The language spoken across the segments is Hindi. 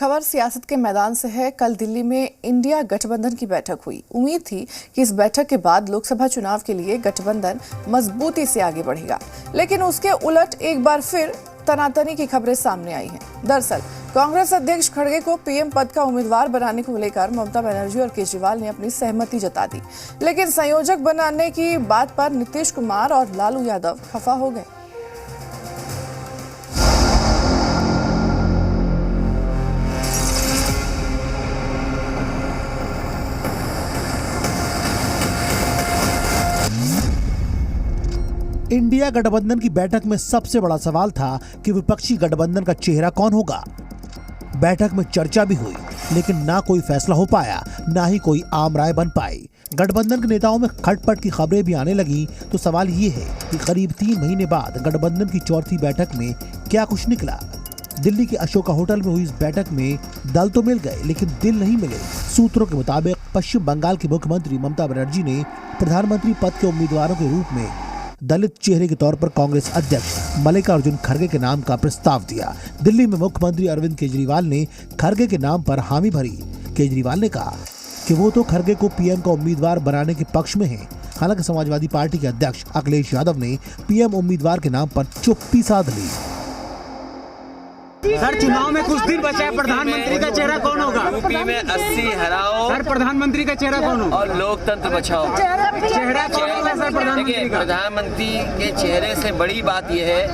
खबर सियासत के मैदान से है। कल दिल्ली में इंडिया गठबंधन की बैठक हुई। उम्मीद थी कि इस बैठक के बाद लोकसभा चुनाव के लिए गठबंधन मजबूती से आगे बढ़ेगा, लेकिन उसके उलट एक बार फिर तनातनी की खबरें सामने आई हैं। दरअसल कांग्रेस अध्यक्ष खड़गे को पीएम पद का उम्मीदवार बनाने को लेकर ममता बनर्जी और केजरीवाल ने अपनी सहमति जता दी, लेकिन संयोजक बनाने की बात पर नीतीश कुमार और लालू यादव खफा हो गए। इंडिया गठबंधन की बैठक में सबसे बड़ा सवाल था कि विपक्षी गठबंधन का चेहरा कौन होगा। बैठक में चर्चा भी हुई, लेकिन ना कोई फैसला हो पाया, ना ही कोई आम राय बन पाई। गठबंधन के नेताओं में खटपट की खबरें भी आने लगी। तो सवाल ये है कि करीब 3 महीने बाद गठबंधन की चौथी बैठक में क्या कुछ निकला। दिल्ली के अशोका होटल में हुई इस बैठक में दल तो मिल गए, लेकिन दिल नहीं मिले। सूत्रों के मुताबिक पश्चिम बंगाल की मुख्यमंत्री ममता बनर्जी ने प्रधानमंत्री पद के उम्मीदवारों के रूप में दलित चेहरे के तौर पर कांग्रेस अध्यक्ष मल्लिकार्जुन खड़गे के नाम का प्रस्ताव दिया। दिल्ली में मुख्यमंत्री अरविंद केजरीवाल ने खड़गे के नाम पर हामी भरी। केजरीवाल ने कहा कि वो तो खड़गे को पीएम का उम्मीदवार बनाने के पक्ष में हैं। हालांकि समाजवादी पार्टी के अध्यक्ष अखिलेश यादव ने पीएम उम्मीदवार के नाम पर चुप्पी साध ली। सर, चुनाव में कुछ दिन बचा है, प्रधानमंत्री का चेहरा कौन होगा? यूपी में 80 हराओ सर, प्रधानमंत्री का चेहरा कौन होगा? और लोकतंत्र बचाओ। चेहरा कौन होगा सर? देखिए, प्रधानमंत्री के चेहरे से बड़ी बात यह है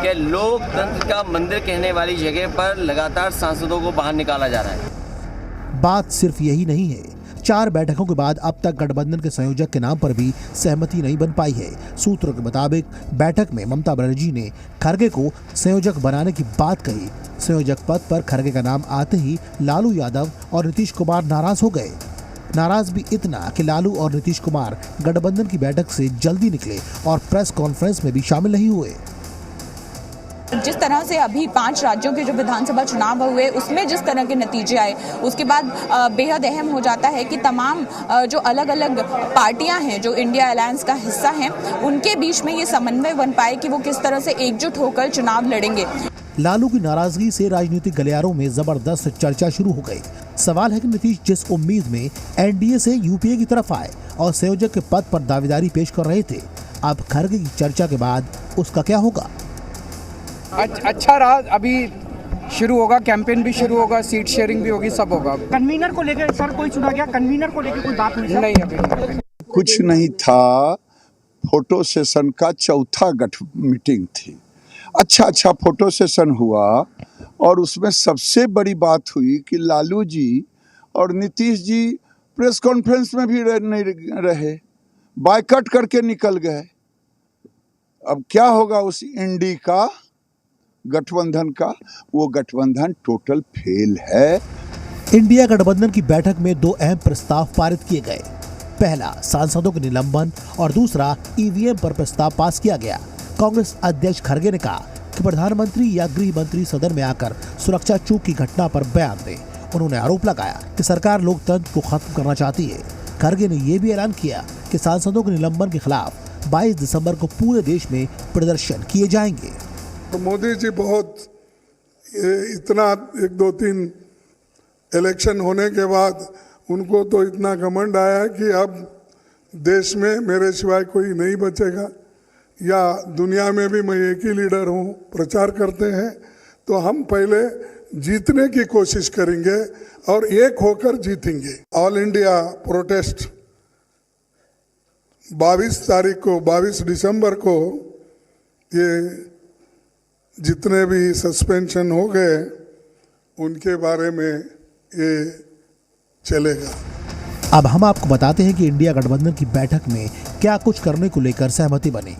कि लोकतंत्र का मंदिर कहने वाली जगह पर लगातार सांसदों को बाहर निकाला जा रहा है। बात सिर्फ यही नहीं है। 4 बैठकों के बाद अब तक गठबंधन के संयोजक के नाम पर भी सहमति नहीं बन पाई है। सूत्रों के मुताबिक बैठक में ममता बनर्जी ने खड़गे को संयोजक बनाने की बात कही। संयोजक पद पर खड़गे का नाम आते ही लालू यादव और नीतीश कुमार नाराज हो गए। नाराज भी इतना कि लालू और नीतीश कुमार गठबंधन की बैठक से जल्दी निकले और प्रेस कॉन्फ्रेंस में भी शामिल नहीं हुए। जिस तरह से अभी 5 राज्यों के जो विधानसभा चुनाव हुए उसमें जिस तरह के नतीजे आए, उसके बाद बेहद अहम हो जाता है कि तमाम जो अलग अलग पार्टियां हैं जो इंडिया अलायंस का हिस्सा हैं, उनके बीच में ये समन्वय बन पाए कि वो किस तरह से एकजुट होकर चुनाव लड़ेंगे। लालू की नाराजगी से राजनीतिक गलियारों में जबरदस्त चर्चा शुरू हो गई। सवाल है कि नीतीश जिस उम्मीद में एनडीए से यूपीए की तरफ आए और संयोजक के पद पर दावेदारी पेश कर रहे थे, अब खड़गे की चर्चा के बाद उसका क्या होगा? अच्छा रहा, अभी शुरू होगा, कैंपेन भी शुरू होगा, सीट शेयरिंग भी होगी, सब होगा। कन्वीनर को लेकर सर कोई चुना गया? कन्वीनर को लेकर कोई बात हुई? नहीं, अभी कुछ नहीं था। फोटो सेशन का चौथा मीटिंग थी। अच्छा फोटो सेशन हुआ और उसमें सबसे बड़ी बात हुई कि लालू जी और नीतीश जी प्रेस कॉन्फ्रेंस में भी नहीं रहे, बायकॉट करके निकल गए। अब क्या होगा उस इंडी का गठबंधन का? वो गठबंधन टोटल फेल है। इंडिया गठबंधन की बैठक में 2 अहम प्रस्ताव पारित किए गए। पहला सांसदों के निलंबन और दूसरा ईवीएम पर प्रस्ताव पास किया गया। कांग्रेस अध्यक्ष खड़गे ने कहा कि प्रधानमंत्री या गृह मंत्री सदन में आकर सुरक्षा चूक की घटना पर बयान दें। उन्होंने आरोप लगाया कि सरकार लोकतंत्र को खत्म करना चाहती है। खड़गे ने यह भी ऐलान किया कि सांसदों के निलंबन के खिलाफ 22 दिसंबर को पूरे देश में प्रदर्शन किए जाएंगे। तो मोदी जी बहुत इतना 1-2-3 इलेक्शन होने के बाद उनको तो इतना घमंड आया कि अब देश में मेरे सिवाय कोई नहीं बचेगा, या दुनिया में भी मैं एक ही लीडर हूँ, प्रचार करते हैं। तो हम पहले जीतने की कोशिश करेंगे और एक होकर जीतेंगे। ऑल इंडिया प्रोटेस्ट 22 दिसंबर को ये जितने भी सस्पेंशन हो गए उनके बारे में ये चलेगा। अब हम आपको बताते हैं कि इंडिया गठबंधन की बैठक में क्या कुछ करने को लेकर सहमति बनी।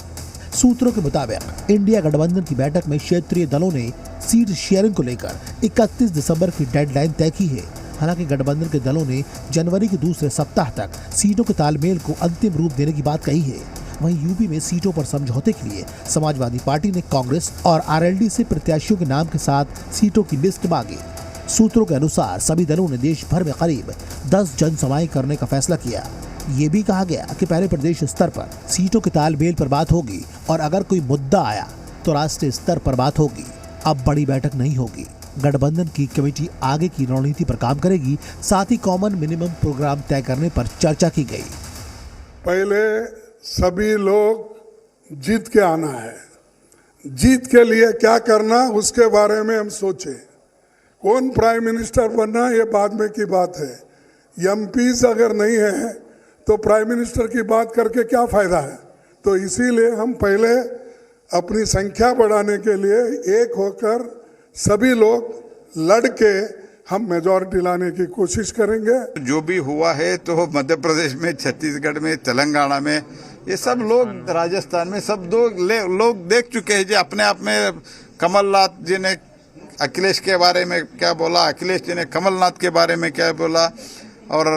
सूत्रों के मुताबिक इंडिया गठबंधन की बैठक में क्षेत्रीय दलों ने सीट शेयरिंग को लेकर 31 दिसंबर की डेडलाइन तय की है। हालांकि गठबंधन के दलों ने जनवरी के दूसरे सप्ताह तक सीटों के तालमेल को अंतिम रूप देने की बात कही है। वहीं यूपी में सीटों पर समझौते के लिए समाजवादी पार्टी ने कांग्रेस और आरएलडी से प्रत्याशियों के नाम के साथ सीटों की लिस्ट मांगी। सूत्रों के अनुसार सभी दलों ने देश भर में करीब 10 जनसभाएं करने का फैसला किया। ये भी कहा गया कि पहले प्रदेश स्तर पर सीटों के तालमेल पर बात होगी और अगर कोई मुद्दा आया तो राष्ट्रीय स्तर पर बात होगी। अब बड़ी बैठक नहीं होगी। गठबंधन की कमेटी आगे की रणनीति पर काम करेगी। साथ ही कॉमन मिनिमम प्रोग्राम तय करने पर चर्चा की गई। पहले सभी लोग जीत के आना है, जीत के लिए क्या करना उसके बारे में हम सोचे। कौन प्राइम मिनिस्टर बनना ये बाद में की बात है। एमपीज अगर नहीं है तो प्राइम मिनिस्टर की बात करके क्या फायदा है। तो इसीलिए हम पहले अपनी संख्या बढ़ाने के लिए एक होकर सभी लोग लड़ के हम मेजॉरिटी लाने की कोशिश करेंगे। जो भी हुआ है तो मध्य प्रदेश में, छत्तीसगढ़ में, तेलंगाना में, ये सब लोग, राजस्थान में सब लोग देख चुके हैं। जो अपने आप में कमलनाथ जी ने अखिलेश के बारे में क्या बोला, अखिलेश जी ने कमलनाथ के बारे में क्या बोला, और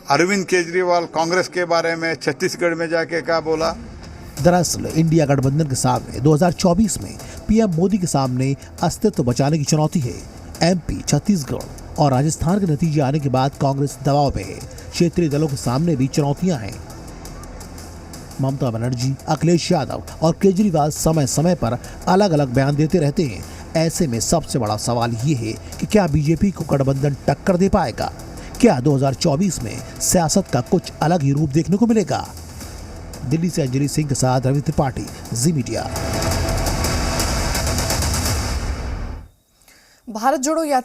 अरविंद केजरीवाल कांग्रेस के बारे में छत्तीसगढ़ में जाके क्या बोला। दरअसल इंडिया गठबंधन के सामने 2024 में पीएम मोदी के सामने अस्तित्व बचाने की चुनौती है। एमपी, छत्तीसगढ़ और राजस्थान के नतीजे आने के बाद कांग्रेस दबाव में है। क्षेत्रीय दलों के सामने भी चुनौतियां हैं। ममता बनर्जी, अखिलेश यादव और केजरीवाल समय समय पर अलग अलग बयान देते रहते हैं। ऐसे में सबसे बड़ा सवाल ये है कि क्या बीजेपी को गठबंधन टक्कर दे पाएगा? क्या 2024 में सियासत का कुछ अलग ही रूप देखने को मिलेगा? दिल्ली से अंजलि सिंह के साथ रवि त्रिपाठी, जी मीडिया। भारत जोड़ो यात्रा